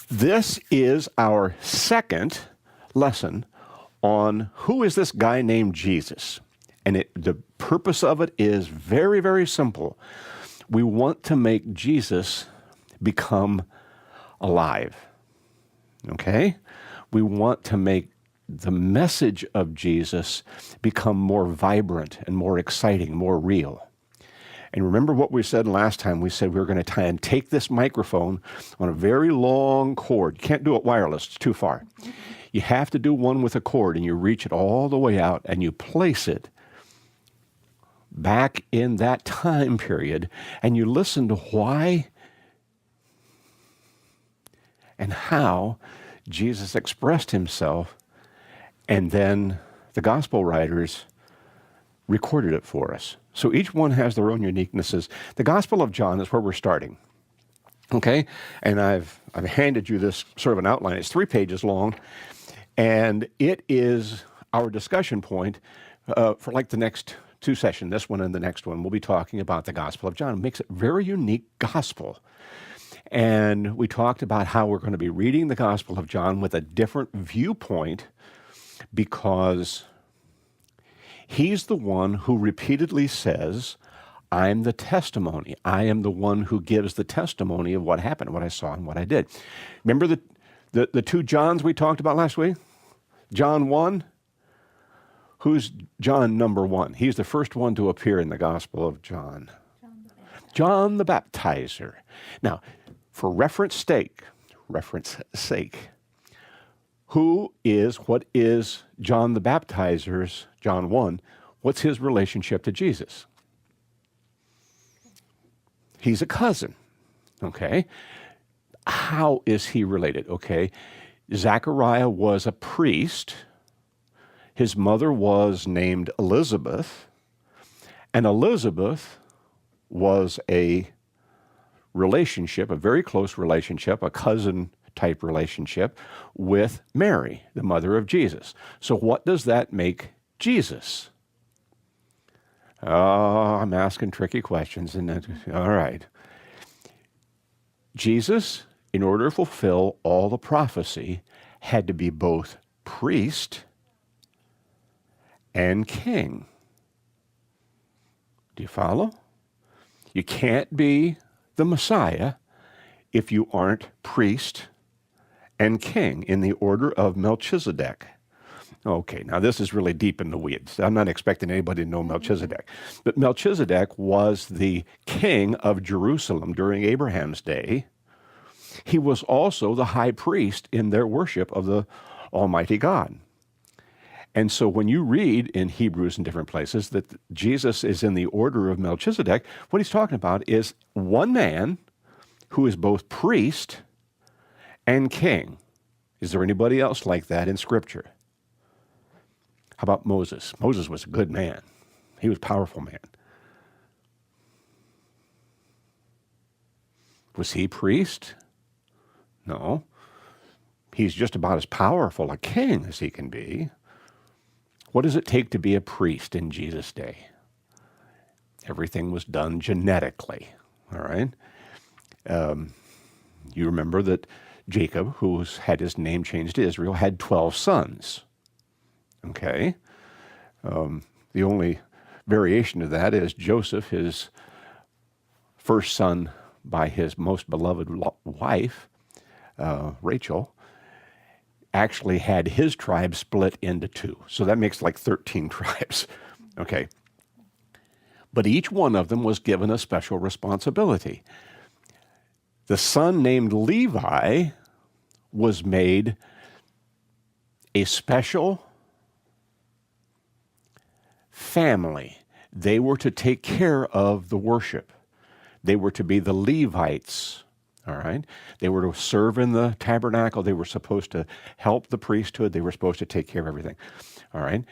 This is our second lesson on who is this guy named Jesus. And the purpose of it is very, very simple. We want to make Jesus become alive. Okay? We want to make the message of Jesus become more vibrant and more exciting, more real. And remember what we said last time? We said we were going to try and take this microphone on a very long cord. You can't do it wireless, it's too far. You have to do one with a cord, and you reach it all the way out, and you place it back in that time period, and you listen to why and how Jesus expressed himself, and then the gospel writers recorded it for us. So each one has their own uniquenesses. The Gospel of John is where we're starting. Okay? And I've handed you this sort of an outline. It's 3 pages long, and it is our discussion point for like the next 2 sessions, this one and the next one. We'll be talking about the Gospel of John. It makes it a very unique gospel. And we talked about how we're going to be reading the Gospel of John with a different viewpoint because he's the one who repeatedly says, I'm the testimony. I am the one who gives the testimony of what happened, what I saw, and what I did. Remember the 2 Johns we talked about last week? John 1? Who's John number 1? He's the first one to appear in the Gospel of John. John the Baptizer. Now, for reference sake, what is John the Baptizer's, John 1, what's his relationship to Jesus? He's a cousin, okay? How is he related? Okay, Zechariah was a priest. His mother was named Elizabeth, and Elizabeth was a relationship, a very close relationship, a cousin type relationship with Mary, the mother of Jesus. So what does that make Jesus? Oh, I'm asking tricky questions. All right. Jesus, in order to fulfill all the prophecy, had to be both priest and king. Do you follow? You can't be the Messiah if you aren't priest and king in the order of Melchizedek. Okay, now this is really deep in the weeds. I'm not expecting anybody to know Melchizedek. But Melchizedek was the king of Jerusalem during Abraham's day. He was also the high priest in their worship of the Almighty God. And so when you read in Hebrews and different places that Jesus is in the order of Melchizedek, what he's talking about is one man who is both priest and king. Is there anybody else like that in Scripture? How about Moses? Moses was a good man. He was a powerful man. Was he priest? No. He's just about as powerful a king as he can be. What does it take to be a priest in Jesus' day? Everything was done genetically, all right? You remember that Jacob, who had his name changed to Israel, had 12 sons. Okay? The only variation of that is Joseph, his first son by his most beloved wife, Rachel, actually had his tribe split into 2. So that makes like 13 tribes. Okay? But each one of them was given a special responsibility. The son named Levi was made a special family. They were to take care of the worship. They were to be the Levites, all right? They were to serve in the tabernacle. They were supposed to help the priesthood. They were supposed to take care of everything, all right?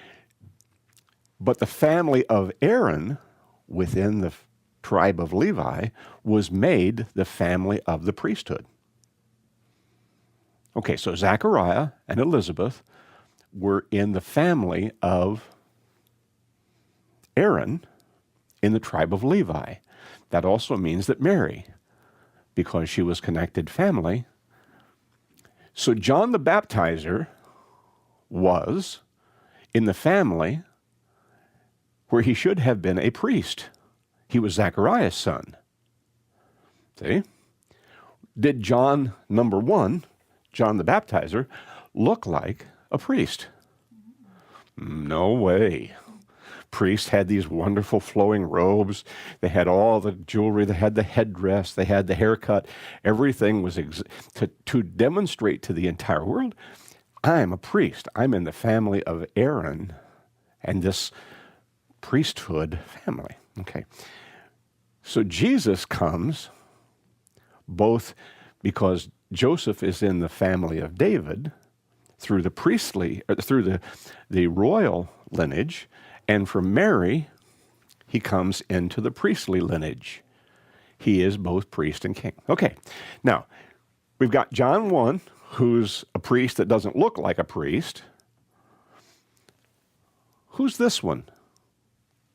But the family of Aaron within the tribe of Levi was made the family of the priesthood. Okay, so Zechariah and Elizabeth were in the family of Aaron in the tribe of Levi. That also means that Mary, because she was connected family, So John the Baptizer was in the family where he should have been a priest. He was Zachariah's son. See? Did John, number one, John the Baptizer, look like a priest? No way. Priests had these wonderful flowing robes. They had all the jewelry. They had the headdress. They had the haircut. Everything was to demonstrate to the entire world, I'm a priest. I'm in the family of Aaron and this priesthood family. Okay. So Jesus comes both because Joseph is in the family of David through the priestly, or through the royal lineage, and from Mary, he comes into the priestly lineage. He is both priest and king. Okay, now, we've got John 1, who's a priest that doesn't look like a priest. Who's this one?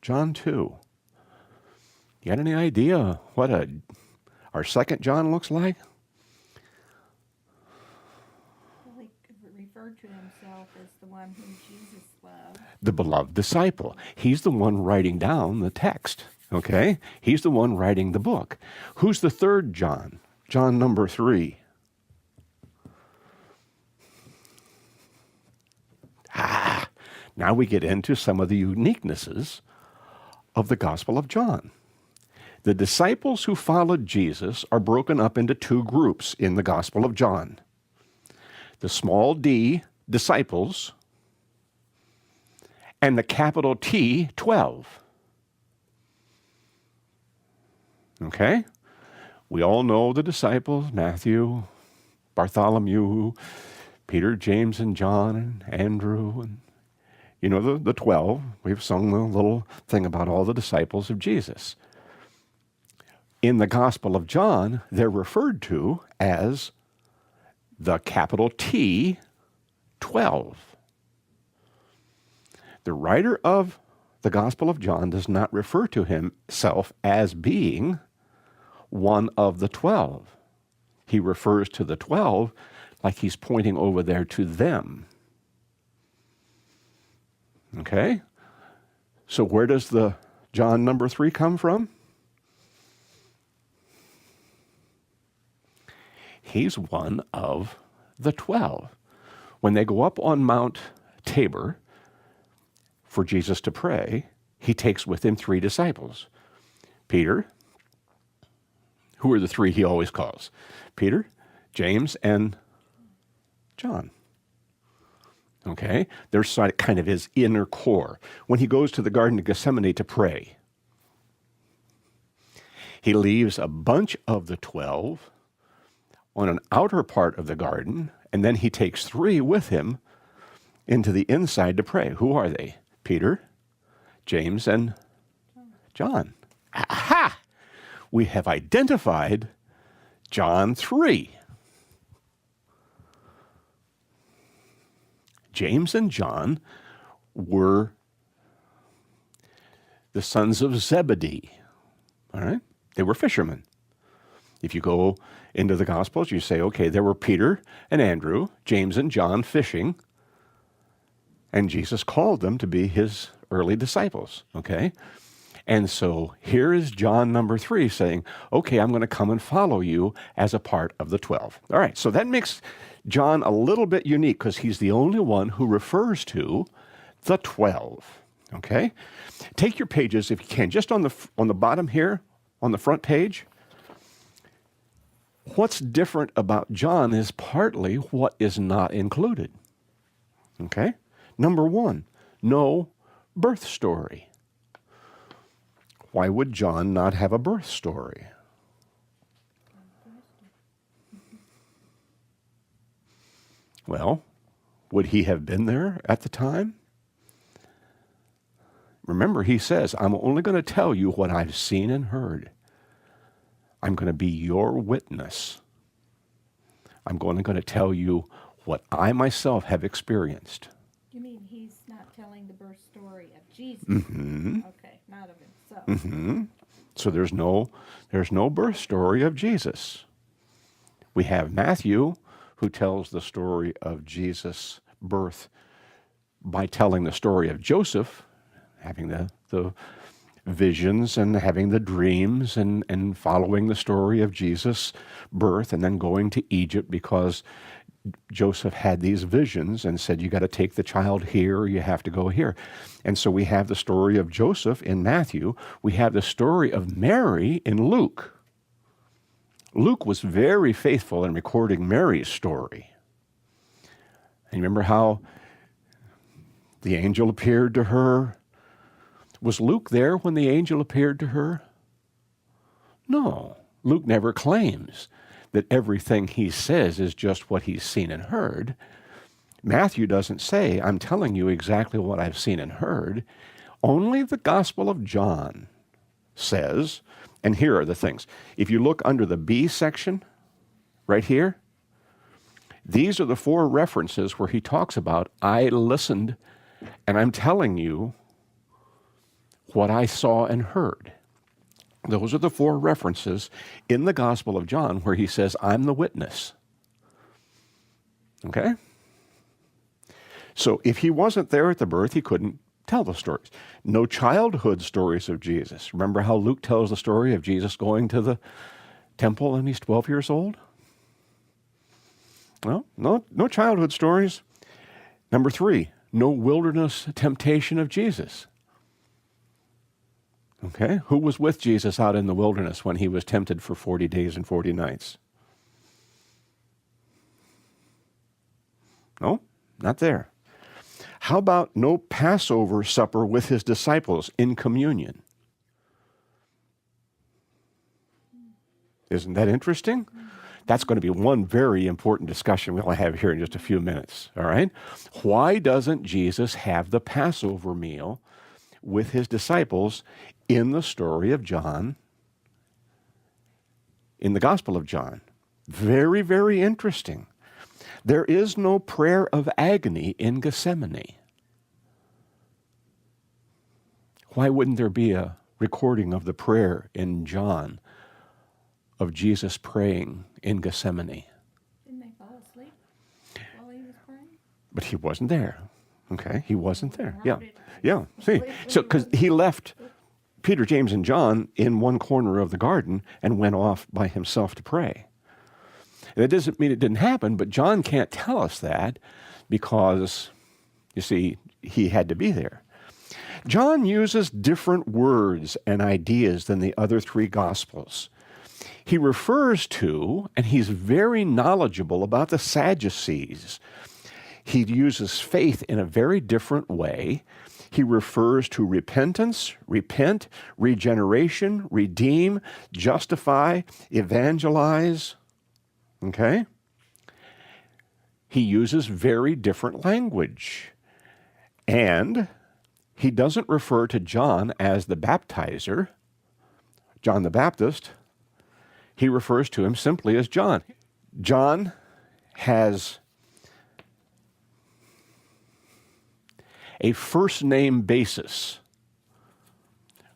John 2. You got any idea what our second John looks like? Well, he referred to himself as the one whom Jesus loved. The beloved disciple. He's the one writing down the text, okay? He's the one writing the book. Who's the third John? John number 3. Now we get into some of the uniquenesses of the Gospel of John. The disciples who followed Jesus are broken up into two groups in the Gospel of John. The small d disciples and the capital T 12. Okay? We all know the disciples, Matthew, Bartholomew, Peter, James, and John, and Andrew, and you know the 12. We've sung the little thing about all the disciples of Jesus. In the Gospel of John, they're referred to as the capital T 12. The writer of the Gospel of John does not refer to himself as being one of the 12. He refers to the 12 like he's pointing over there to them. Okay? So where does the John number 3 come from? He's one of the 12. When they go up on Mount Tabor for Jesus to pray, he takes with him 3 disciples. Peter, who are the 3 he always calls? Peter, James, and John. Okay? They're kind of his inner core. When he goes to the Garden of Gethsemane to pray, he leaves a bunch of the 12 on an outer part of the garden, and then he takes 3 with him into the inside to pray. Who are they? Peter, James, and John. Aha! We have identified John 3. James and John were the sons of Zebedee. All right? They were fishermen. If you go into the Gospels, you say, okay, there were Peter and Andrew, James and John fishing, and Jesus called them to be his early disciples, okay? And so here is John number 3 saying, okay, I'm going to come and follow you as a part of the 12. All right, so that makes John a little bit unique because he's the only one who refers to the 12, okay? Take your pages, if you can, just on the bottom here, on the front page. What's different about John is partly what is not included. Okay? Number 1, no birth story. Why would John not have a birth story? Well, would he have been there at the time? Remember, he says, I'm only going to tell you what I've seen and heard. I'm going to be your witness. I'm going to tell you what I myself have experienced. You mean he's not telling the birth story of Jesus? Mm-hmm. Okay, not of himself. Mm-hmm. So there's no birth story of Jesus. We have Matthew, who tells the story of Jesus' birth by telling the story of Joseph, having the visions and having the dreams and following the story of Jesus' birth and then going to Egypt because Joseph had these visions and said, you got to take the child here or you have to go here. And so we have the story of Joseph in Matthew. We have the story of Mary in Luke. Luke was very faithful in recording Mary's story. And you remember how the angel appeared to her? Was Luke there when the angel appeared to her? No. Luke never claims that everything he says is just what he's seen and heard. Matthew doesn't say, I'm telling you exactly what I've seen and heard. Only the Gospel of John says, and here are the things. If you look under the B section, right here, these are the 4 references where he talks about, I listened and I'm telling you what I saw and heard. Those are the 4 references in the Gospel of John where he says, I'm the witness. Okay? So if he wasn't there at the birth, he couldn't tell the stories. No childhood stories of Jesus. Remember how Luke tells the story of Jesus going to the temple and he's 12 years old? Well, no childhood stories. Number 3, no wilderness temptation of Jesus. Okay, who was with Jesus out in the wilderness when he was tempted for 40 days and 40 nights? No, not there. How about no Passover supper with his disciples in communion? Isn't that interesting? That's going to be one very important discussion we'll have here in just a few minutes, all right? Why doesn't Jesus have the Passover meal with his disciples in the story of John, in the Gospel of John? Very, very interesting. There is no prayer of agony in Gethsemane. Why wouldn't there be a recording of the prayer in John of Jesus praying in Gethsemane? Didn't they fall asleep while he was praying? But he wasn't there. Okay, he wasn't there. How Yeah, did- yeah. See, so because he left Peter, James, and John in one corner of the garden and went off by himself to pray. And that doesn't mean it didn't happen, but John can't tell us that because, you see, he had to be there. John uses different words and ideas than the other 3 Gospels. He refers to, and he's very knowledgeable about the Sadducees. He uses faith in a very different way. He refers to repentance, repent, regeneration, redeem, justify, evangelize. Okay? He uses very different language. And he doesn't refer to John as the baptizer, John the Baptist. He refers to him simply as John. John has a first name basis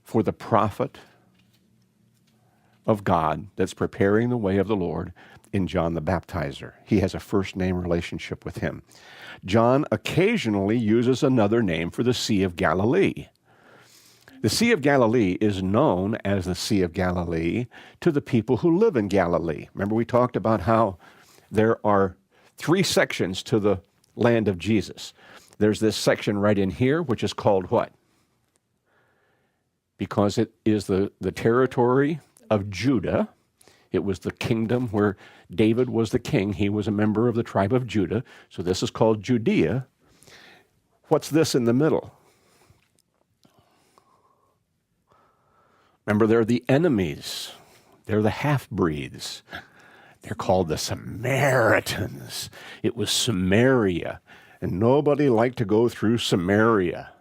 for the prophet of God that's preparing the way of the Lord in John the Baptizer. He has a first name relationship with him. John occasionally uses another name for the Sea of Galilee. The Sea of Galilee is known as the Sea of Galilee to the people who live in Galilee. Remember, we talked about how there are 3 sections to the land of Jesus. There's this section right in here, which is called what? Because it is the territory of Judah. It was the kingdom where David was the king. He was a member of the tribe of Judah. So this is called Judea. What's this in the middle? Remember, they're the enemies. They're the half-breeds. They're called the Samaritans. It was Samaria, and nobody liked to go through Samaria.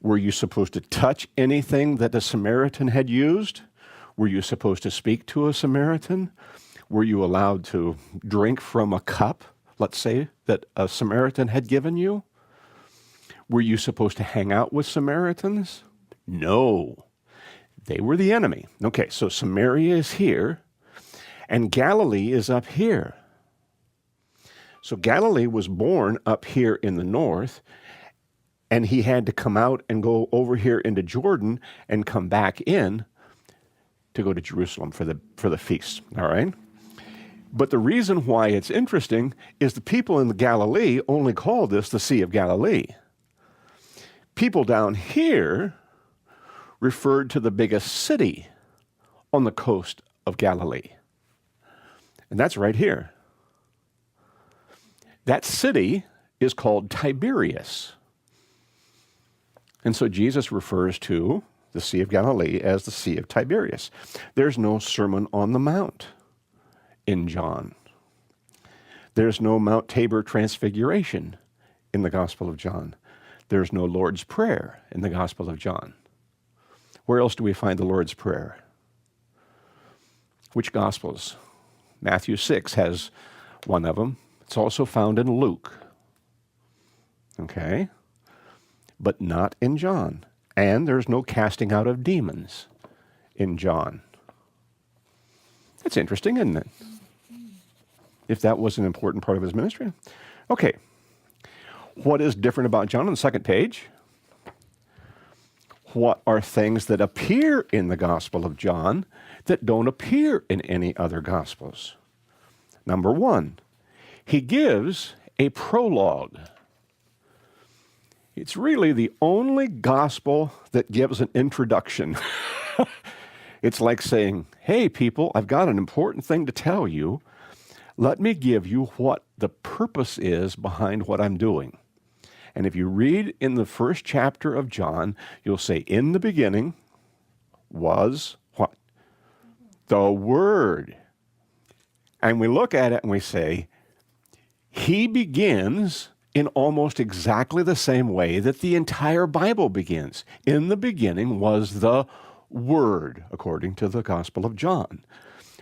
Were you supposed to touch anything that a Samaritan had used? Were you supposed to speak to a Samaritan? Were you allowed to drink from a cup, let's say, that a Samaritan had given you? Were you supposed to hang out with Samaritans? No. They were the enemy. Okay, so Samaria is here, and Galilee is up here. So Galilee was born up here in the north, and he had to come out and go over here into Jordan and come back in to go to Jerusalem for the feast, all right? But the reason why it's interesting is the people in the Galilee only call this the Sea of Galilee. People down here referred to the biggest city on the coast of Galilee. And that's right here. That city is called Tiberias. And so Jesus refers to the Sea of Galilee as the Sea of Tiberias. There's no Sermon on the Mount in John. There's no Mount Tabor Transfiguration in the Gospel of John. There's no Lord's Prayer in the Gospel of John. Where else do we find the Lord's Prayer? Which Gospels? Matthew 6 has one of them. It's also found in Luke. Okay? But not in John. And there's no casting out of demons in John. That's interesting, isn't it? If that was an important part of his ministry. Okay. What is different about John on the second page? What are things that appear in the Gospel of John that don't appear in any other Gospels? Number one, he gives a prologue. It's really the only Gospel that gives an introduction. It's like saying, hey, people, I've got an important thing to tell you. Let me give you what the purpose is behind what I'm doing. And if you read in the first chapter of John, you'll say, in the beginning was what? The Word. And we look at it and we say, he begins in almost exactly the same way that the entire Bible begins. In the beginning was the Word, according to the Gospel of John.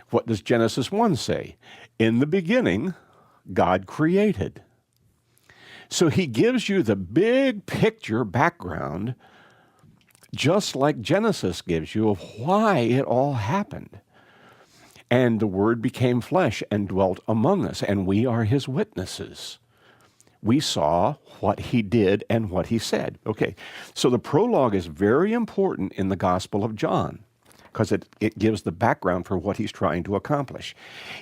What does Genesis 1 say? In the beginning, God created. So he gives you the big picture background, just like Genesis gives you, of why it all happened. And the Word became flesh and dwelt among us, and we are his witnesses. We saw what he did and what he said. Okay, so the prologue is very important in the Gospel of John because it gives the background for what he's trying to accomplish.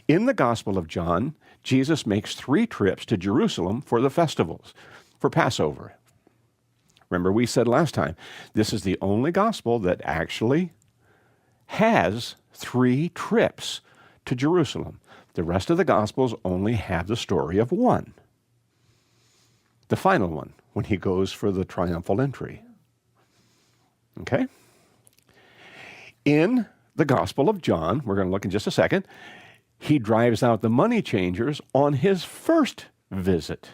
In the Gospel of John, Jesus makes 3 trips to Jerusalem for the festivals, for Passover. Remember we said last time, this is the only gospel that actually has 3 trips to Jerusalem. The rest of the Gospels only have the story of one. The final one, when he goes for the triumphal entry. Okay? In the Gospel of John, we're going to look in just a second, he drives out the money changers on his first visit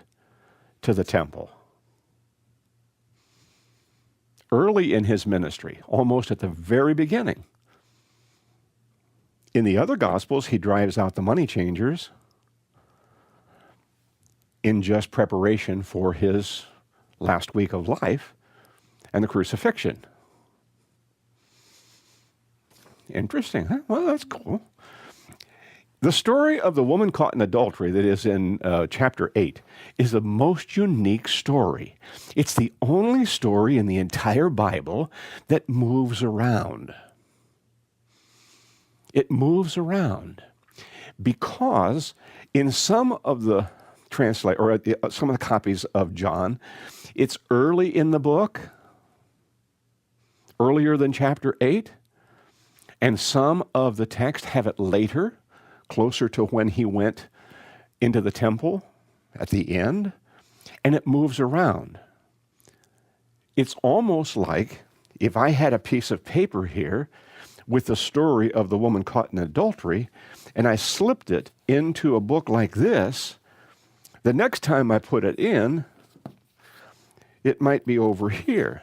to the temple. Early in his ministry, almost at the very beginning. In the other Gospels, he drives out the money changers in just preparation for his last week of life and the crucifixion. Interesting, huh? Well, that's cool. The story of the woman caught in adultery that is in chapter 8 is the most unique story. It's the only story in the entire Bible that moves around. It moves around because in some of the some of the copies of John, it's early in the book, earlier than chapter 8, and some of the text have it later, closer to when he went into the temple at the end, and it moves around. It's almost like if I had a piece of paper here with the story of the woman caught in adultery, and I slipped it into a book like this, the next time I put it in, it might be over here.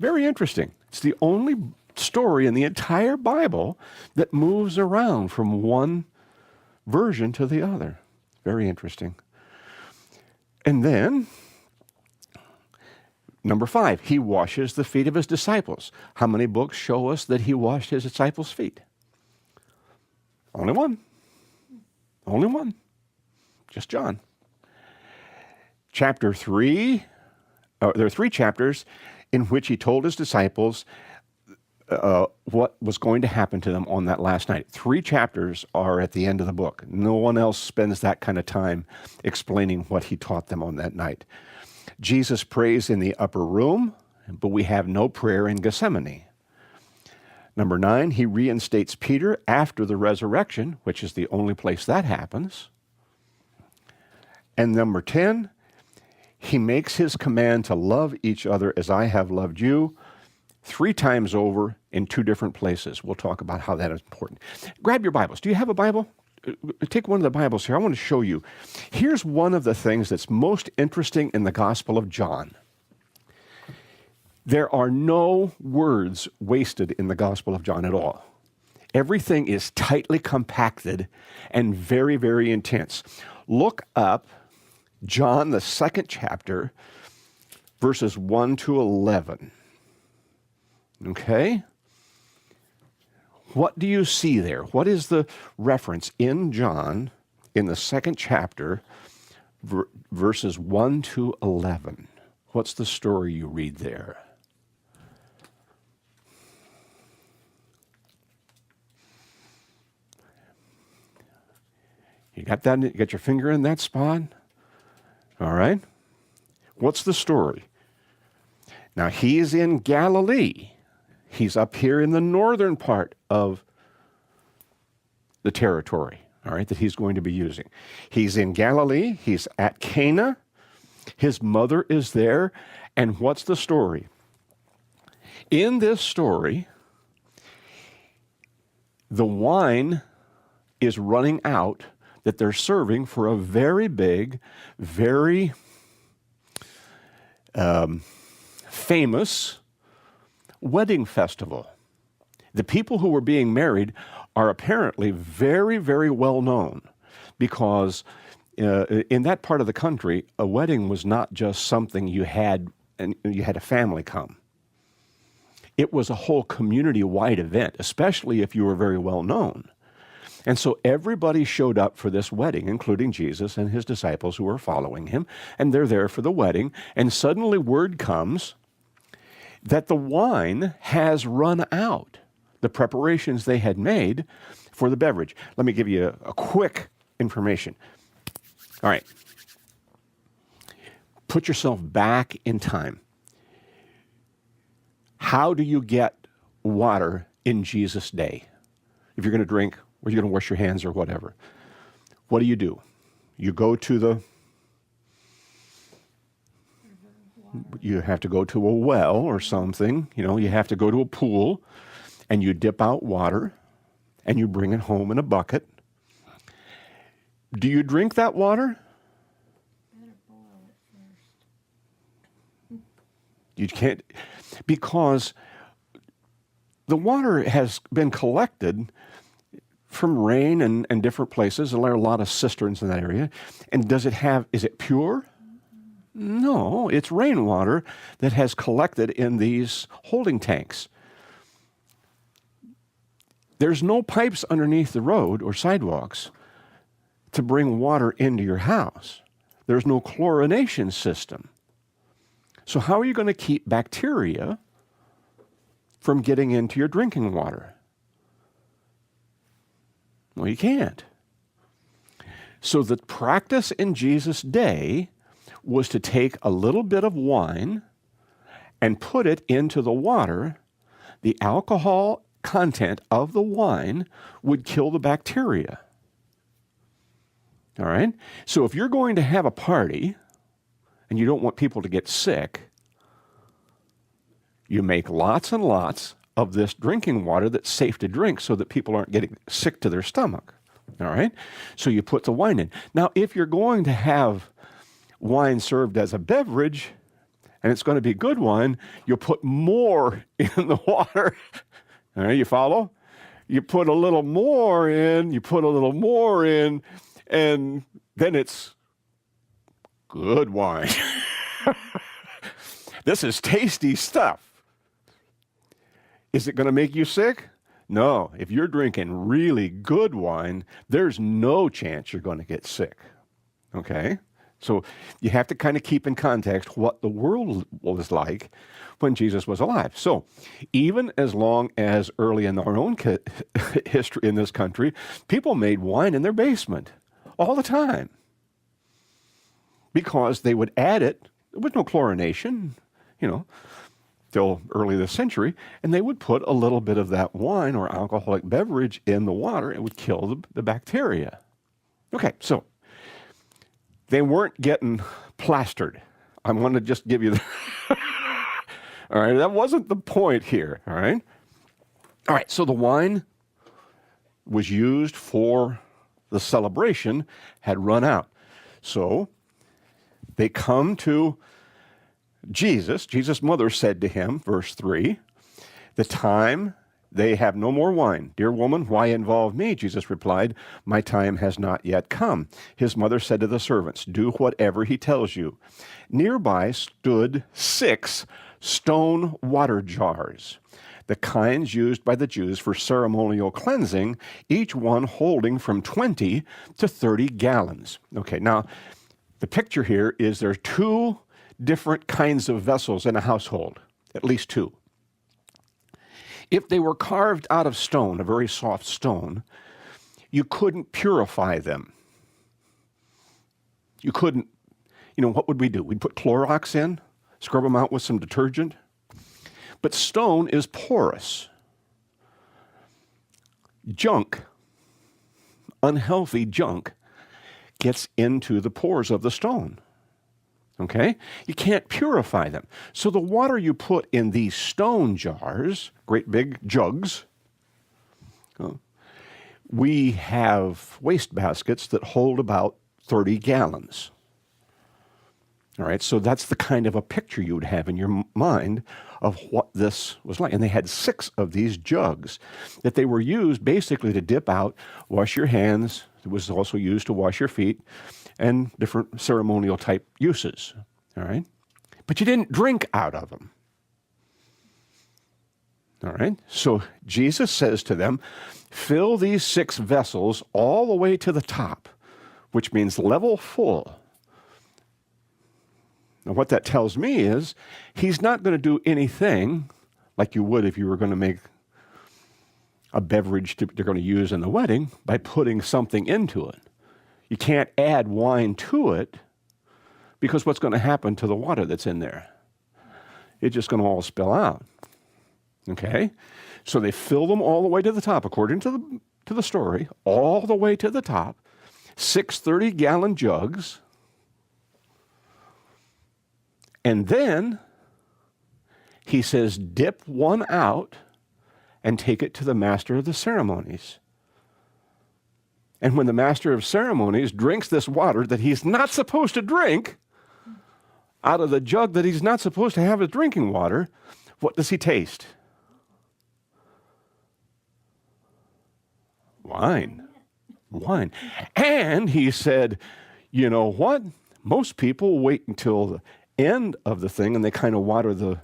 Very interesting. It's the only story in the entire Bible that moves around from one version to the other. Very interesting. And then, number 5, he washes the feet of his disciples. How many books show us that he washed his disciples' feet? Only one. Only one. Just John. Chapter 3, there are 3 chapters in which he told his disciples what was going to happen to them on that last night. 3 chapters are at the end of the book. No one else spends that kind of time explaining what he taught them on that night. Jesus prays in the upper room, but we have no prayer in Gethsemane. Number 9, he reinstates Peter after the resurrection, which is the only place that happens. And number 10, he makes his command to love each other as I have loved you 3 times over in 2 different places. We'll talk about how that is important. Grab your Bibles. Do you have a Bible? Take one of the Bibles here. I want to show you. Here's one of the things that's most interesting in the Gospel of John. There are no words wasted in the Gospel of John at all. Everything is tightly compacted and very, very intense. Look up John, the 2nd chapter, verses 1 to 11. Okay? What do you see there? What is the reference in John in the 2nd chapter, verses 1 to 11? What's the story you read there? You got that? You got your finger in that spot? All right. What's the story? Now, he's in Galilee. He's up here in the northern part of the territory, all right, that he's going to be using. He's in Galilee. He's at Cana. His mother is there. And what's the story? In this story, the wine is running out that they're serving for a very big, very famous wedding festival. The people who were being married are apparently very, very well known because in that part of the country, a wedding was not just something you had and you had a family come. It was a whole community-wide event, especially if you were very well known. And so everybody showed up for this wedding, including Jesus and his disciples who were following him, and they're there for the wedding, and suddenly word comes that the wine has run out, the preparations they had made for the beverage. Let me give you a quick information. All right. Put yourself back in time. How do you get water in Jesus' day? If you're going to drink, or you're going to wash your hands or whatever, what do? You go to you have to go to a well or something, you have to go to a pool, and you dip out water, and you bring it home in a bucket. Do you drink that water? Better boil it first. You can't, because the water has been collected from rain and different places. There are a lot of cisterns in that area. And is it pure? No, it's rainwater that has collected in these holding tanks. There's no pipes underneath the road or sidewalks to bring water into your house. There's no chlorination system. So how are you going to keep bacteria from getting into your drinking water? Well, you can't. So the practice in Jesus' day was to take a little bit of wine and put it into the water. The alcohol content of the wine would kill the bacteria. All right? So if you're going to have a party and you don't want people to get sick, you make lots and lots of this drinking water that's safe to drink so that people aren't getting sick to their stomach. All right? So you put the wine in. Now, if you're going to have wine served as a beverage, and it's going to be good wine, you'll put more in the water. All right, you follow? You put a little more in, and then it's good wine. This is tasty stuff. Is it going to make you sick? No, if you're drinking really good wine, there's no chance you're going to get sick. Okay? So you have to kind of keep in context what the world was like when Jesus was alive. So even as long as early in our own history in this country, people made wine in their basement all the time because they would add it. There was no chlorination, you know, till early this century, and they would put a little bit of that wine or alcoholic beverage in the water. It would kill the bacteria. Okay, so they weren't getting plastered. I want to just give you the all right, that wasn't the point here, all right? All right, so the wine was used for the celebration had run out. So they come to Jesus. Jesus' mother said to him, verse 3, "The time they have no more wine. Dear woman, why involve me?" Jesus replied, "My time has not yet come." His mother said to the servants, "Do whatever he tells you." Nearby stood 6 stone water jars, the kinds used by the Jews for ceremonial cleansing, each one holding from 20 to 30 gallons. Okay, now the picture here is there are 2 different kinds of vessels in a household, at least 2. If they were carved out of stone, a very soft stone, you couldn't purify them. You couldn't, what would we do? We'd put Clorox in, scrub them out with some detergent. But stone is porous. Junk, unhealthy junk, gets into the pores of the stone. Okay? You can't purify them. So the water you put in these stone jars, great big jugs, we have waste baskets that hold about 30 gallons. All right, so that's the kind of a picture you would have in your mind of what this was like. And they had 6 of these jugs that they were used basically to dip out, wash your hands. It was also used to wash your feet and different ceremonial type uses. All right, but you didn't drink out of them. All right, so Jesus says to them, fill these 6 vessels all the way to the top, which means level full. Now, what that tells me is he's not going to do anything like you would if you were going to make a beverage they're going to use in the wedding by putting something into it. You can't add wine to it because what's going to happen to the water that's in there? It's just going to all spill out. Okay? So they fill them all the way to the top, according to the story, all the way to the top, 6 30-gallon jugs. And then he says, dip one out and take it to the master of the ceremonies. And when the master of ceremonies drinks this water that he's not supposed to drink out of the jug that he's not supposed to have as drinking water, what does he taste? Wine. Wine. And he said, you know what? Most people wait until the end of the thing and they kind of water the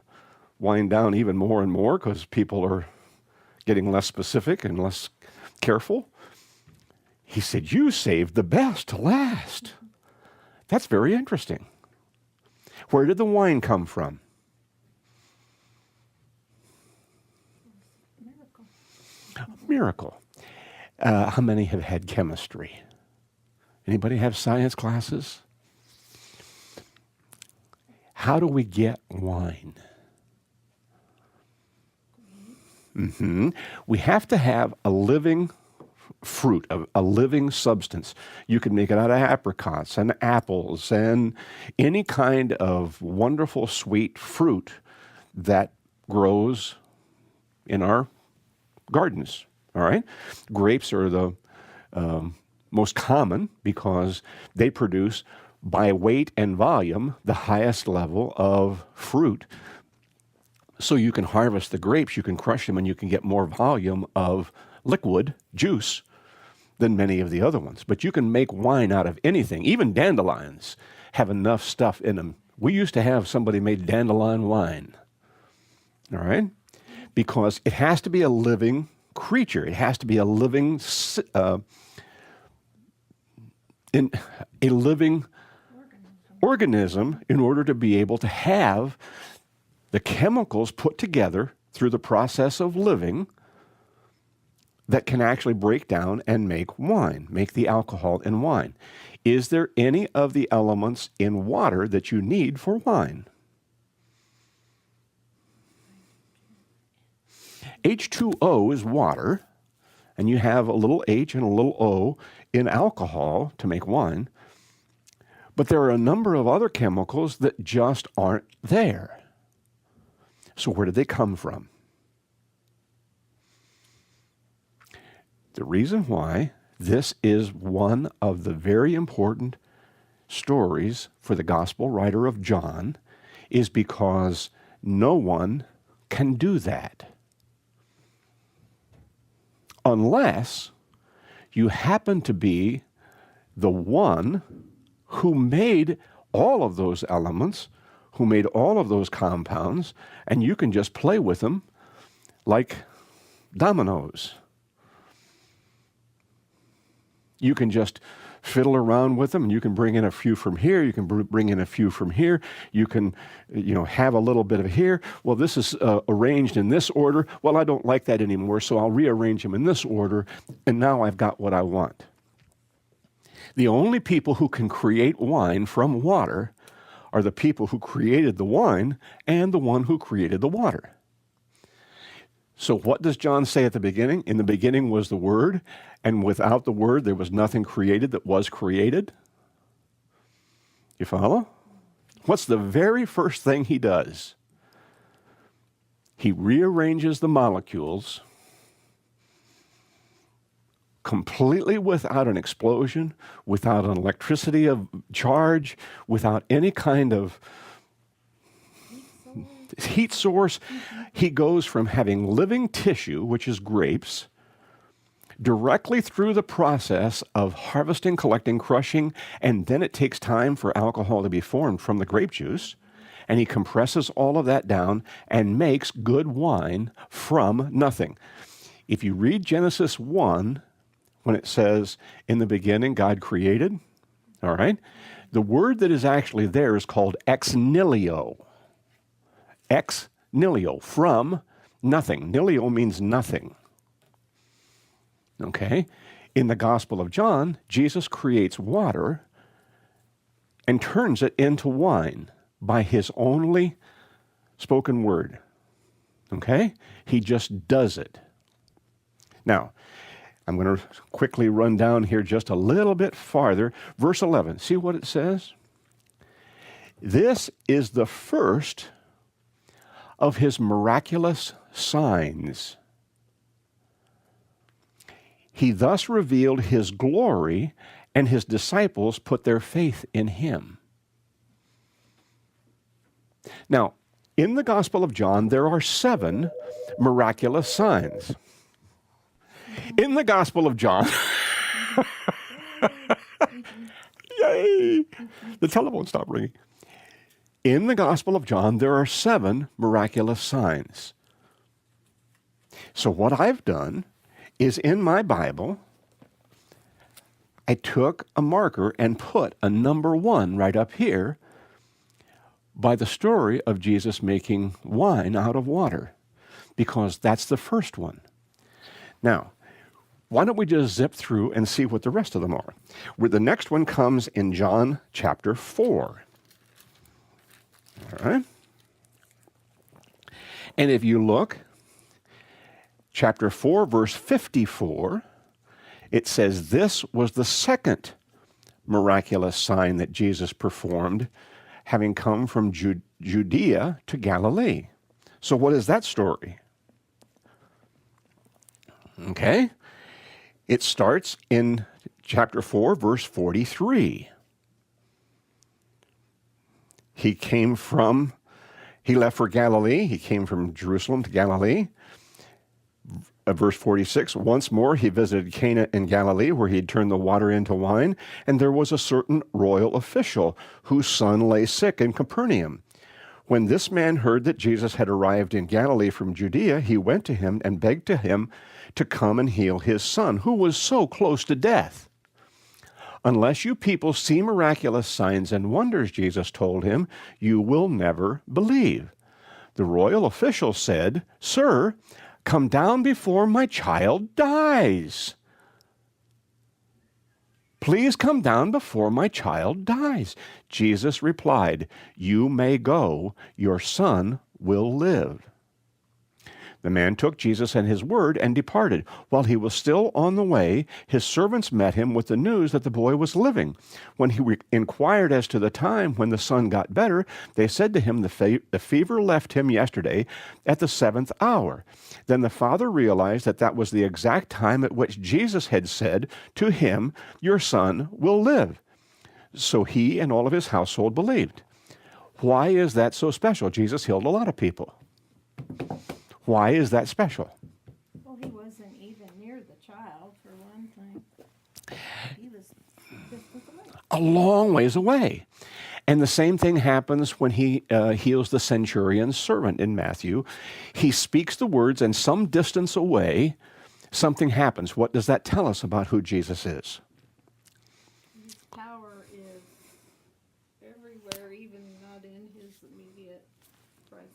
wine down even more and more because people are getting less specific and less careful. He said, you saved the best to last. That's very interesting. Where did the wine come from? Miracle. How many have had chemistry? Anybody have science classes? How do we get wine? We have to have a living fruit, a living substance. You can make it out of apricots and apples and any kind of wonderful sweet fruit that grows in our gardens. All right? Grapes are the most common because they produce, by weight and volume, the highest level of fruit. So you can harvest the grapes, you can crush them, and you can get more volume of liquid juice than many of the other ones. But you can make wine out of anything. Even dandelions have enough stuff in them. We used to have somebody made dandelion wine. All right? Because it has to be a living creature. It has to be a living, a living organism in order to be able to have the chemicals put together through the process of living that can actually break down and make wine, make the alcohol in wine. Is there any of the elements in water that you need for wine? H2O is water, and you have a little H and a little O in alcohol to make wine. But there are a number of other chemicals that just aren't there. So where did they come from? The reason why this is one of the very important stories for the gospel writer of John is because no one can do that unless you happen to be the one who made all of those elements, who made all of those compounds, and you can just play with them like dominoes. You can just fiddle around with them, and you can bring in a few from here, you can bring in a few from here, you can have a little bit of here. Well, this is arranged in this order. Well, I don't like that anymore, so I'll rearrange them in this order, and now I've got what I want. The only people who can create wine from water are the people who created the wine and the one who created the water. So what does John say at the beginning? In the beginning was the Word, and without the Word there was nothing created that was created. You follow? What's the very first thing he does? He rearranges the molecules completely without an explosion, without an electricity of charge, without any kind of heat source. He goes from having living tissue, which is grapes, directly through the process of harvesting, collecting, crushing, and then it takes time for alcohol to be formed from the grape juice, and he compresses all of that down and makes good wine from nothing. If you read Genesis 1, when it says, in the beginning God created, all right, the word that is actually there is called ex nihilo. Ex nihilo, from nothing. Nihilo means nothing. Okay? In the Gospel of John, Jesus creates water and turns it into wine by his only spoken word. Okay? He just does it. Now, I'm going to quickly run down here just a little bit farther. Verse 11, see what it says? This is the first of his miraculous signs. He thus revealed his glory, and his disciples put their faith in him. Now, in the Gospel of John, there are 7 miraculous signs. In the Gospel of John, yay, the telephone stopped ringing. In the Gospel of John, there are 7 miraculous signs. So what I've done is in my Bible, I took a marker and put a number 1 right up here by the story of Jesus making wine out of water, because that's the first one. Now, why don't we just zip through and see what the rest of them are? Where the next one comes in John chapter 4. All right? And if you look, chapter 4, verse 54, it says this was the second miraculous sign that Jesus performed, having come from Judea to Galilee. So what is that story? Okay? It starts in chapter 4, verse 43. He left for Galilee. He came from Jerusalem to Galilee. Verse 46, once more he visited Cana in Galilee, where he had turned the water into wine, and there was a certain royal official whose son lay sick in Capernaum. When this man heard that Jesus had arrived in Galilee from Judea, he went to him and begged to him to come and heal his son, who was so close to death. Unless you people see miraculous signs and wonders, Jesus told him, you will never believe. The royal official said, Sir, come down before my child dies. Please come down before my child dies. Jesus replied, You may go. Your son will live. The man took Jesus and his word and departed. While he was still on the way, his servants met him with the news that the boy was living. When he inquired as to the time when the son got better, they said to him, the fever left him yesterday at the 7th hour. Then the father realized that that was the exact time at which Jesus had said to him, Your son will live. So he and all of his household believed. Why is that so special? Jesus healed a lot of people. Why is that special? Well, he wasn't even near the child, for one thing. He was distance away. A long ways away. And the same thing happens when he heals the centurion's servant in Matthew. He speaks the words, and some distance away, something happens. What does that tell us about who Jesus is? His power is everywhere, even not in his immediate presence.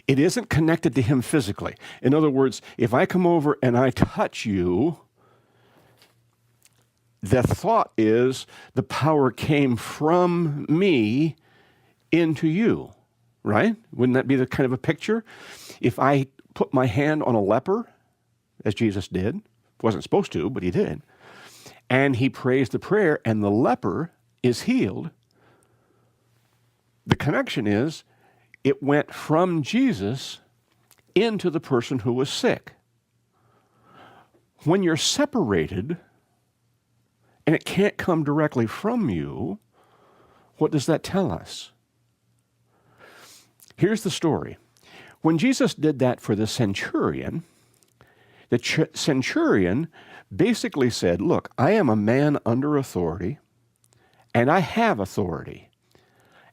It isn't connected to him physically. In other words, if I come over and I touch you, the thought is the power came from me into you, right? Wouldn't that be the kind of a picture? If I put my hand on a leper, as Jesus did, wasn't supposed to, but he did, and he prays the prayer and the leper is healed, the connection is it went from Jesus into the person who was sick. When you're separated, and it can't come directly from you, what does that tell us? Here's the story. When Jesus did that for the centurion, the centurion basically said, Look, I am a man under authority, and I have authority.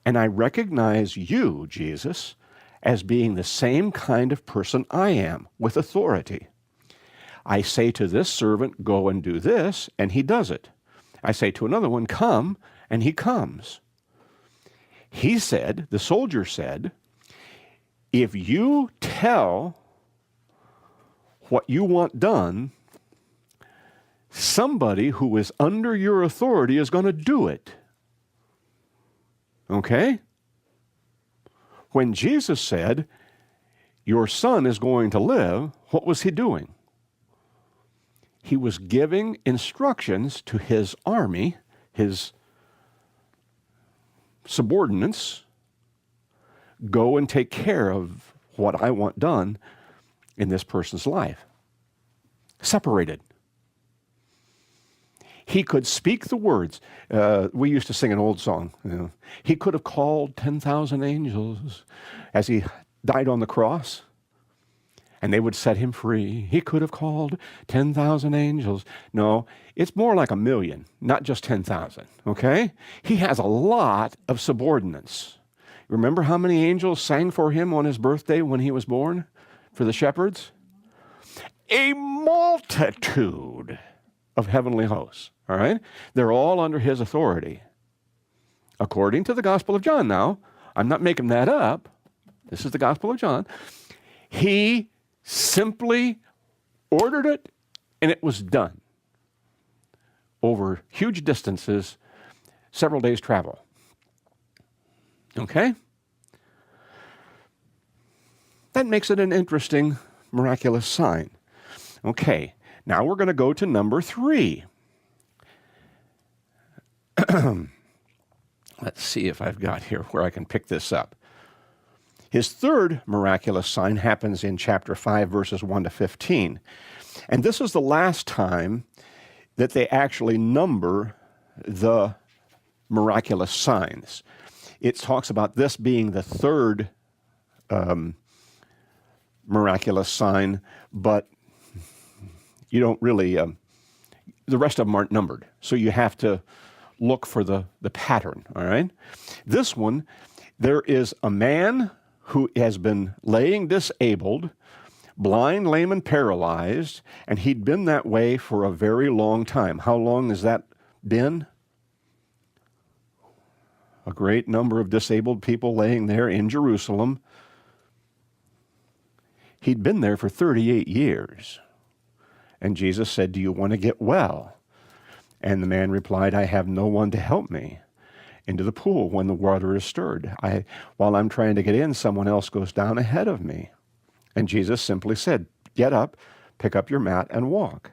And I recognize you, Jesus, as being the same kind of person I am, with authority. I say to this servant, go and do this, and he does it. I say to another one, come, and he comes. He said, the soldier said, if you tell what you want done, somebody who is under your authority is going to do it. Okay? When Jesus said, your son is going to live, what was he doing? He was giving instructions to his army, his subordinates, go and take care of what I want done in this person's life. Separated. He could speak the words. We used to sing an old song. You know. He could have called 10,000 angels as he died on the cross, and they would set him free. He could have called 10,000 angels. No, it's more like 1,000,000, not just 10,000, okay? He has a lot of subordinates. Remember how many angels sang for him on his birthday when he was born for the shepherds? A multitude of heavenly hosts, all right? They're all under his authority. According to the Gospel of John now, I'm not making that up. This is the Gospel of John. He simply ordered it, and it was done over huge distances, several days' travel. Okay? That makes it an interesting, miraculous sign. Okay, now we're going to go to number 3. Let's see if I've got here where I can pick this up. His third miraculous sign happens in chapter 5, verses 1 to 15. And this is the last time that they actually number the miraculous signs. It talks about this being the third miraculous sign, but you don't really, the rest of them aren't numbered. So you have to look for the pattern, all right? This one, There is a man who has been laying disabled, blind, lame, and paralyzed, and he'd been that way for a very long time. How long has that been? A great number of disabled people laying there in Jerusalem. He'd been there for 38 years. And Jesus said, "Do you want to get well?" And the man replied, "I have no one to help me into the pool when the water is stirred. While I'm trying to get in, someone else goes down ahead of me." And Jesus simply said, "Get up, pick up your mat, and walk."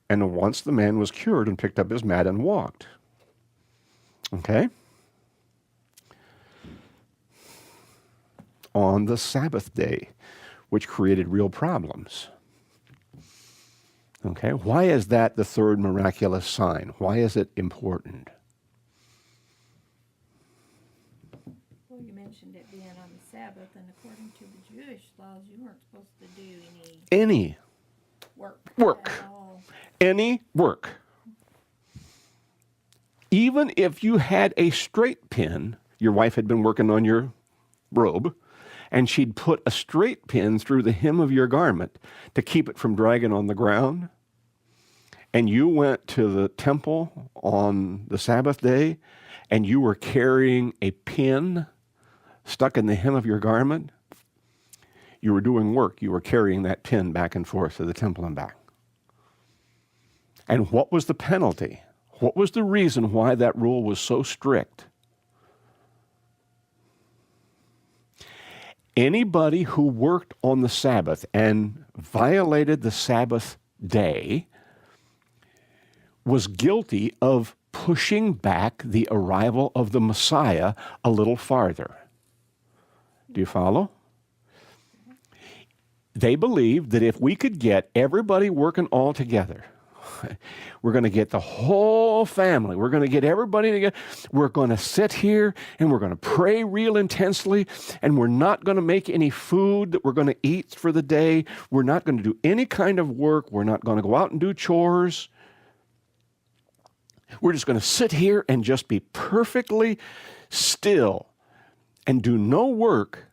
And once the man was cured and picked up his mat and walked. Okay? On the Sabbath day, which created real problems. Okay? Why is that the third miraculous sign? Why is it important? Well, you mentioned it being on the Sabbath, and according to the Jewish laws, you weren't supposed to do any work at all. Any work. Even if you had a straight pin, your wife had been working on your robe, and she'd put a straight pin through the hem of your garment to keep it from dragging on the ground, and you went to the temple on the Sabbath day, and you were carrying a pin stuck in the hem of your garment, you were doing work. You were carrying that pin back and forth to the temple and back. And what was the penalty? What was the reason why that rule was so strict? Anybody who worked on the Sabbath and violated the Sabbath day was guilty of pushing back the arrival of the Messiah a little farther. Do you follow? They believed that if we could get everybody working all together, we're going to get the whole family. We're going to get everybody together. We're going to sit here and we're going to pray real intensely, and we're not going to make any food that we're going to eat for the day. We're not going to do any kind of work. We're not going to go out and do chores. We're just going to sit here and just be perfectly still and do no work.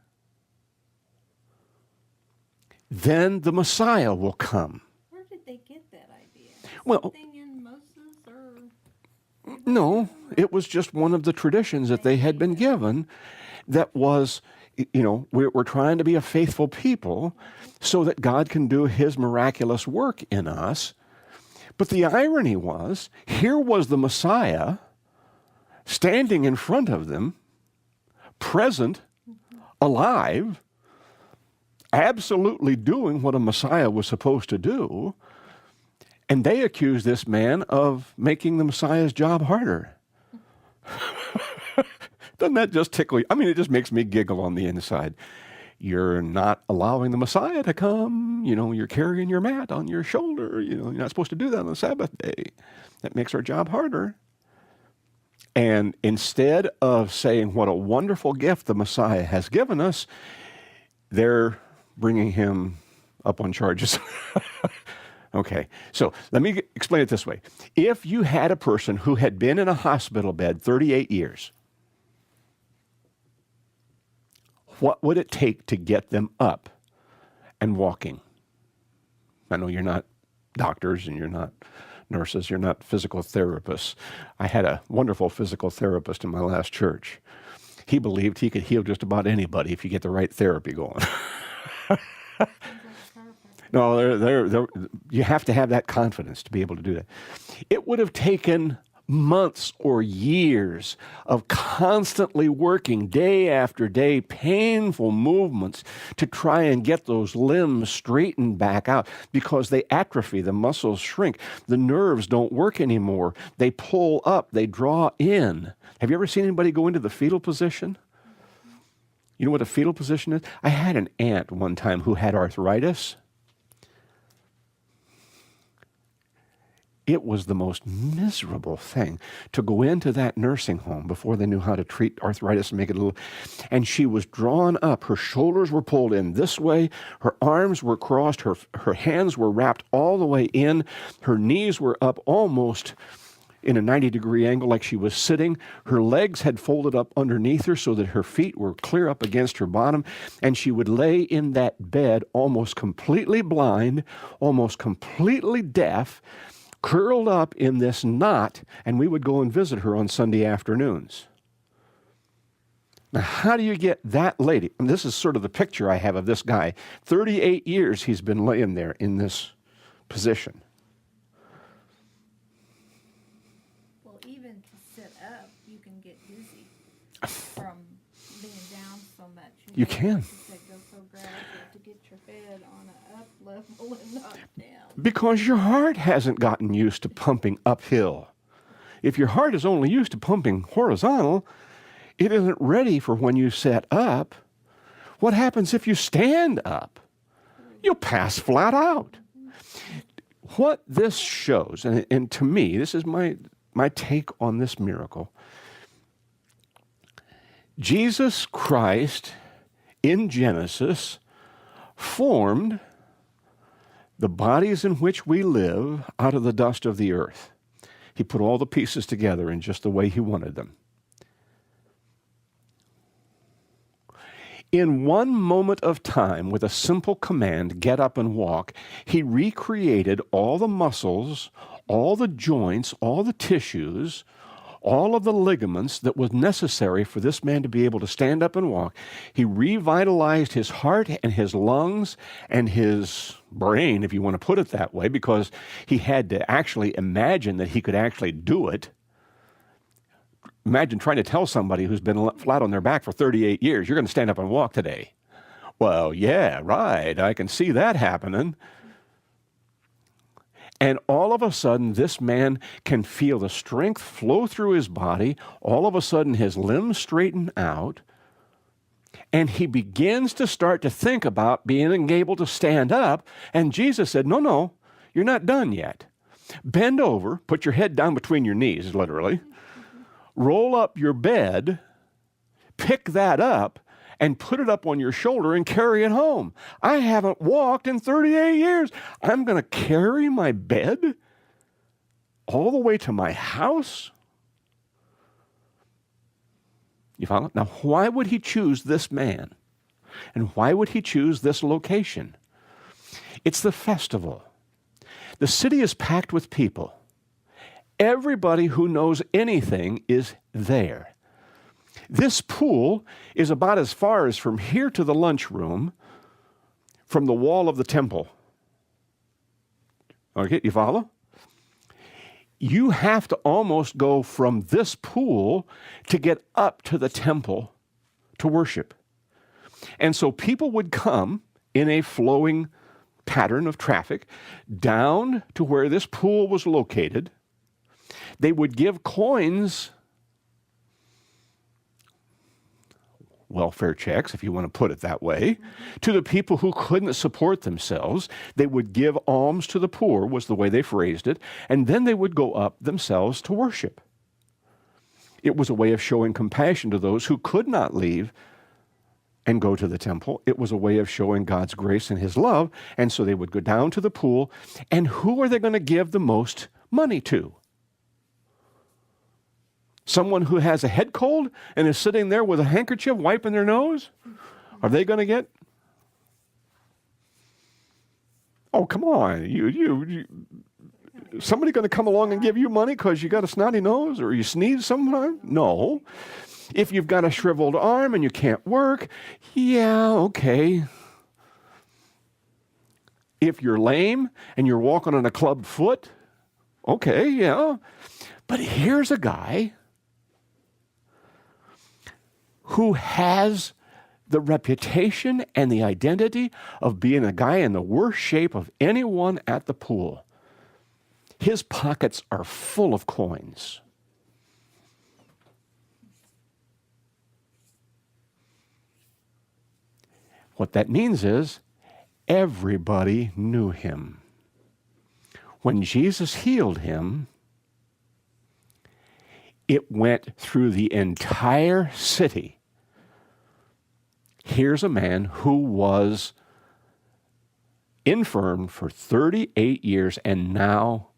Then the Messiah will come. Where did they get that idea? Well, Something in Moses or? no, it was just one of the traditions that they had been given that was, we're trying to be a faithful people so that God can do his miraculous work in us. But the irony was, here was the Messiah standing in front of them, present, alive, absolutely doing what a Messiah was supposed to do, and they accused this man of making the Messiah's job harder. Doesn't that just tickle you? I mean, it just makes me giggle on the inside. You're not allowing the Messiah to come. You're carrying your mat on your shoulder. You're not supposed to do that on the Sabbath day. That makes our job harder. And instead of saying what a wonderful gift the Messiah has given us, they're bringing him up on charges. Okay, so let me explain it this way. If you had a person who had been in a hospital bed 38 years, what would it take to get them up and walking? I know you're not doctors and you're not nurses, you're not physical therapists. I had a wonderful physical therapist in my last church. He believed he could heal just about anybody if you get the right therapy going. No, you have to have that confidence to be able to do that. It would have taken months or years of constantly working day after day, painful movements to try and get those limbs straightened back out because they atrophy, the muscles shrink, the nerves don't work anymore, they pull up, they draw in. Have you ever seen anybody go into the fetal position? You know what a fetal position is? I had an aunt one time who had arthritis. It was the most miserable thing to go into that nursing home before they knew how to treat arthritis and make it a little. And she was drawn up. Her shoulders were pulled in this way. Her arms were crossed. Her hands were wrapped all the way in. Her knees were up almost in a 90-degree angle like she was sitting. Her legs had folded up underneath her so that her feet were clear up against her bottom, and she would lay in that bed almost completely blind, almost completely deaf, curled up in this knot, and we would go and visit her on Sunday afternoons. Now, how do you get that lady? And this is sort of the picture I have of this guy. 38 years he's been laying there in this position. Well, even to sit up, you can get dizzy from being down so much. You can. It goes so gradual to get your head on an up level and not down. Because your heart hasn't gotten used to pumping uphill. If your heart is only used to pumping horizontal, it isn't ready for when you set up. What happens if you stand up? You'll pass flat out. What this shows, and to me, this is my take on this miracle. Jesus Christ, in Genesis, formed the bodies in which we live out of the dust of the earth. He put all the pieces together in just the way he wanted them. In one moment of time, with a simple command, get up and walk, he recreated all the muscles, all the joints, all the tissues, all of the ligaments that was necessary for this man to be able to stand up and walk. He revitalized his heart and his lungs and his brain, if you want to put it that way, because he had to actually imagine that he could actually do it. Imagine trying to tell somebody who's been flat on their back for 38 years, you're going to stand up and walk today. Well, yeah, right. I can see that happening. And all of a sudden, this man can feel the strength flow through his body. All of a sudden, his limbs straighten out. And he begins to start to think about being able to stand up. And Jesus said, no, you're not done yet. Bend over, put your head down between your knees, literally. Roll up your bed, pick that up, and put it up on your shoulder and carry it home. I haven't walked in 38 years. I'm going to carry my bed all the way to my house? You follow? Now, why would he choose this man? And why would he choose this location? It's the festival. The city is packed with people. Everybody who knows anything is there. This pool is about as far as from here to the lunchroom from the wall of the temple. Okay, you follow? You have to almost go from this pool to get up to the temple to worship. And so people would come in a flowing pattern of traffic down to where this pool was located. They would give coins, welfare checks, if you want to put it that way, to the people who couldn't support themselves. They would give alms to the poor, was the way they phrased it, and then they would go up themselves to worship. It was a way of showing compassion to those who could not leave and go to the temple. It was a way of showing God's grace and his love, and so they would go down to the pool, and who are they going to give the most money to? Someone who has a head cold and is sitting there with a handkerchief wiping their nose? Are they going to get? Oh, come on. Somebody going to come along and give you money because you got a snotty nose or you sneeze sometime? No. If you've got a shriveled arm and you can't work, yeah, okay. If you're lame and you're walking on a clubbed foot, okay, yeah. But here's a guy who has the reputation and the identity of being a guy in the worst shape of anyone at the pool. His pockets are full of coins. What that means is everybody knew him. When Jesus healed him, it went through the entire city. Here's a man who was infirm for 38 years and now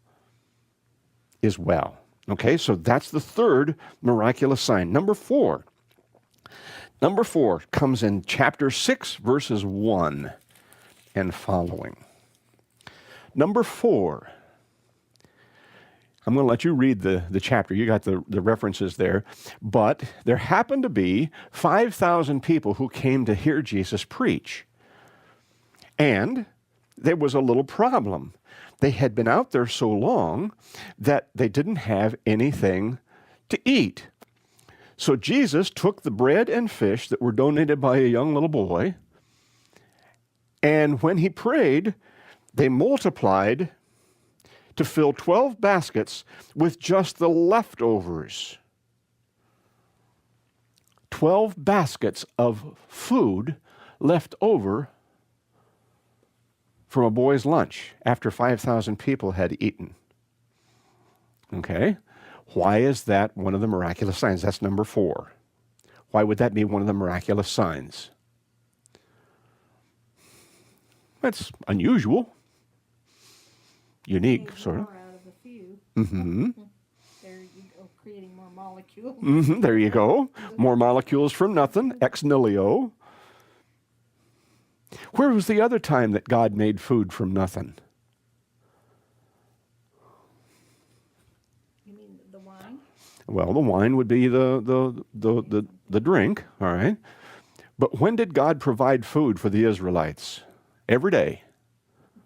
is well. Okay, so that's the third miraculous sign. Number four. Number four comes in chapter 6, verses 1 and following. Number four. I'm going to let you read the chapter. You got the references there. But there happened to be 5,000 people who came to hear Jesus preach. And there was a little problem. They had been out there so long that they didn't have anything to eat. So Jesus took the bread and fish that were donated by a young little boy, and when he prayed, they multiplied to fill 12 baskets with just the leftovers. 12 baskets of food left over from a boy's lunch after 5,000 people had eaten. Okay? Why is that one of the miraculous signs? That's number 4. Why would that be one of the miraculous signs? That's unusual. Unique, sort of. More out of a few. Mm-hmm. There you go, creating more molecules. Mm-hmm. There you go. More molecules from nothing, ex nihilo. Where was the other time that God made food from nothing? You mean the wine? Well, the wine would be the drink, all right? But when did God provide food for the Israelites? Every day.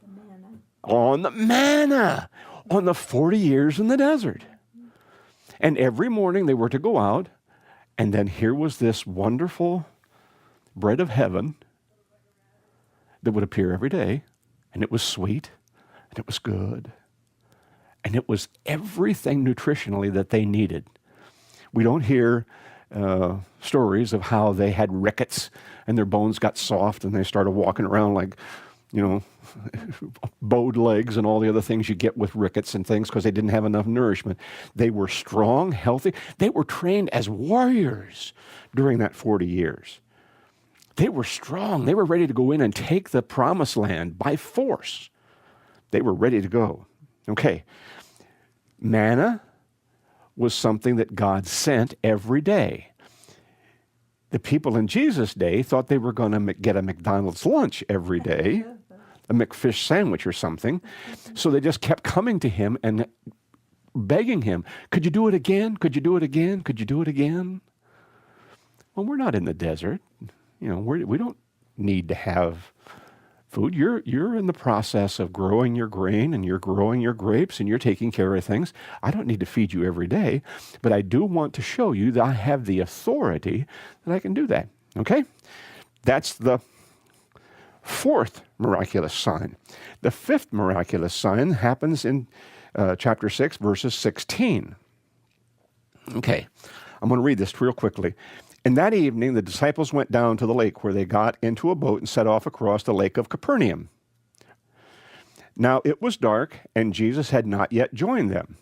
The manna. On the manna, on the 40 years in the desert. And every morning they were to go out, and then here was this wonderful bread of heaven that would appear every day, and it was sweet, and it was good, and it was everything nutritionally that they needed. We don't hear stories of how they had rickets and their bones got soft and they started walking around like, bowed legs and all the other things you get with rickets and things because they didn't have enough nourishment. They were strong, healthy. They were trained as warriors during that 40 years. They were strong. They were ready to go in and take the promised land by force. They were ready to go. Okay. Manna was something that God sent every day. The people in Jesus' day thought they were going to get a McDonald's lunch every day, a McFish sandwich or something. So they just kept coming to him and begging him, could you do it again? Could you do it again? Could you do it again? Well, we're not in the desert. We don't need to have food. You're in the process of growing your grain and you're growing your grapes and you're taking care of things. I don't need to feed you every day, but I do want to show you that I have the authority that I can do that. Okay? That's the fourth miraculous sign. The fifth miraculous sign happens in chapter 6, verses 16. Okay, I'm going to read this real quickly. And that evening, the disciples went down to the lake where they got into a boat and set off across the lake of Capernaum. Now it was dark, and Jesus had not yet joined them.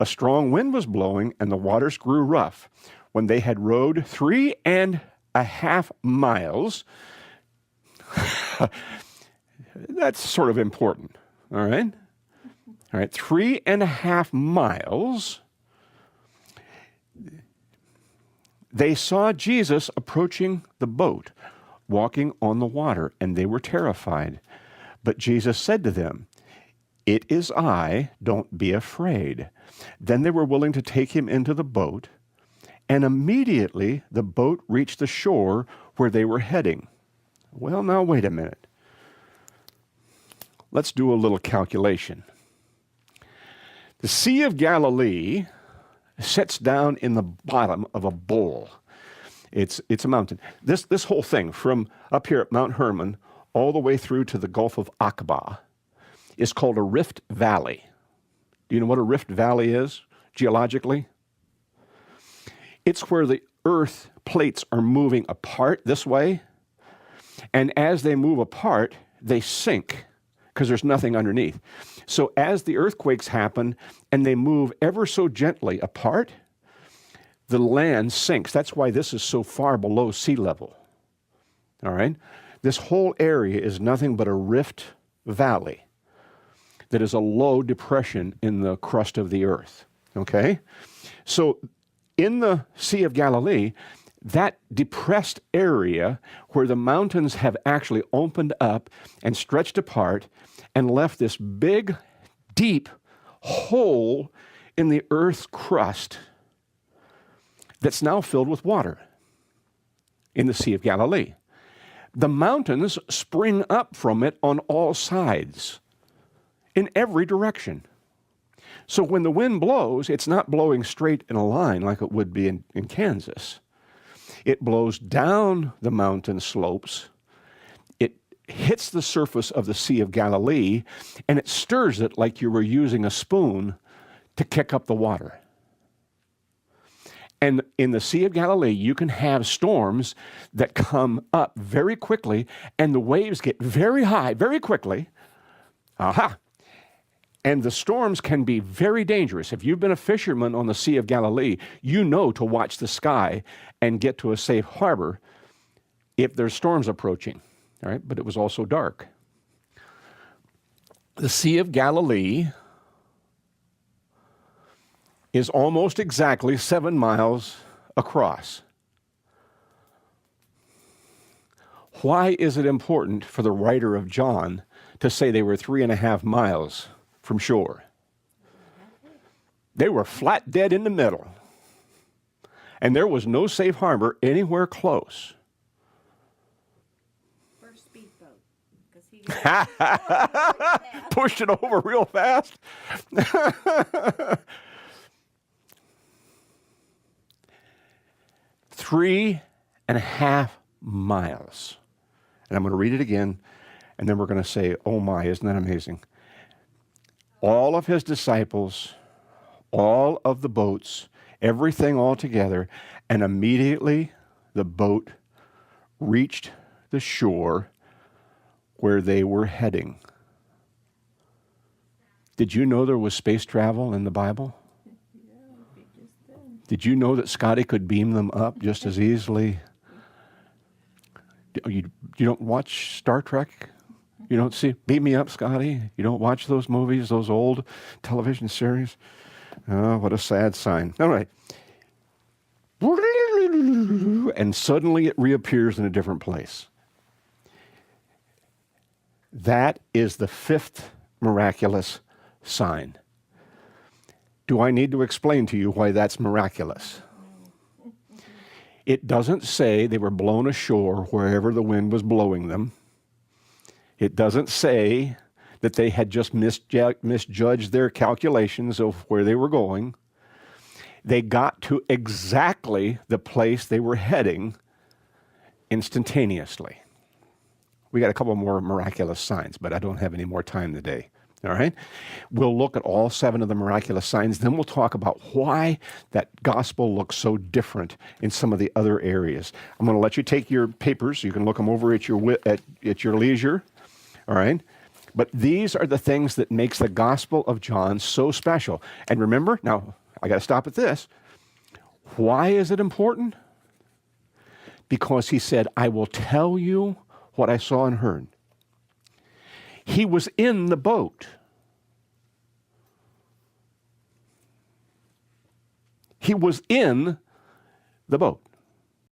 A strong wind was blowing, and the waters grew rough. When they had rowed 3.5 miles, that's sort of important, all right? All right, 3.5 miles. They saw Jesus approaching the boat, walking on the water, and they were terrified. But Jesus said to them, "It is I, don't be afraid." Then they were willing to take him into the boat, and immediately the boat reached the shore where they were heading. Well, now wait a minute. Let's do a little calculation. The Sea of Galilee sits down in the bottom of a bowl. It's a mountain. This whole thing from up here at Mount Hermon all the way through to the Gulf of Aqaba is called a rift valley. Do you know what a rift valley is geologically? It's where the earth plates are moving apart this way, and as they move apart, they sink because there's nothing underneath. So as the earthquakes happen and they move ever so gently apart, the land sinks. That's why this is so far below sea level. All right? This whole area is nothing but a rift valley that is a low depression in the crust of the earth. Okay? So in the Sea of Galilee, that depressed area where the mountains have actually opened up and stretched apart and left this big, deep hole in the earth's crust that's now filled with water in the Sea of Galilee. The mountains spring up from it on all sides, in every direction. So when the wind blows, it's not blowing straight in a line like it would be in Kansas. It blows down the mountain slopes, it hits the surface of the Sea of Galilee, and it stirs it like you were using a spoon to kick up the water. And in the Sea of Galilee, you can have storms that come up very quickly, and the waves get very high very quickly. Aha! And the storms can be very dangerous. If you've been a fisherman on the Sea of Galilee, you know to watch the sky and get to a safe harbor if there's storms approaching. All right? But it was also dark. The Sea of Galilee is almost exactly 7 miles across. Why is it important for the writer of John to say they were 3.5 miles from shore? They were flat dead in the middle. And there was no safe harbor anywhere close. For a speedboat. 'Cause he Pushed it over real fast. 3.5 miles. And I'm going to read it again, and then we're going to say, oh my, isn't that amazing? All of his disciples, all of the boats, everything all together, and immediately the boat reached the shore where they were heading. Did you know there was space travel in the Bible? Did you know that Scotty could beam them up just as easily? You don't watch Star Trek? You don't see, beam me up, Scotty? You don't watch those movies, those old television series? Oh, what a sad sign. All right. And suddenly it reappears in a different place. That is the 5th miraculous sign. Do I need to explain to you why that's miraculous? It doesn't say they were blown ashore wherever the wind was blowing them. It doesn't say that they had just misjudged their calculations of where they were going. They got to exactly the place they were heading instantaneously. We got a couple more miraculous signs, but I don't have any more time today. All right? We'll look at all 7 of the miraculous signs. Then we'll talk about why that gospel looks so different in some of the other areas. I'm going to let you take your papers. You can look them over at your leisure. All right? But these are the things that makes the Gospel of John so special. And remember, now, I got to stop at this. Why is it important? Because he said, I will tell you what I saw and heard. He was in the boat. He was in the boat.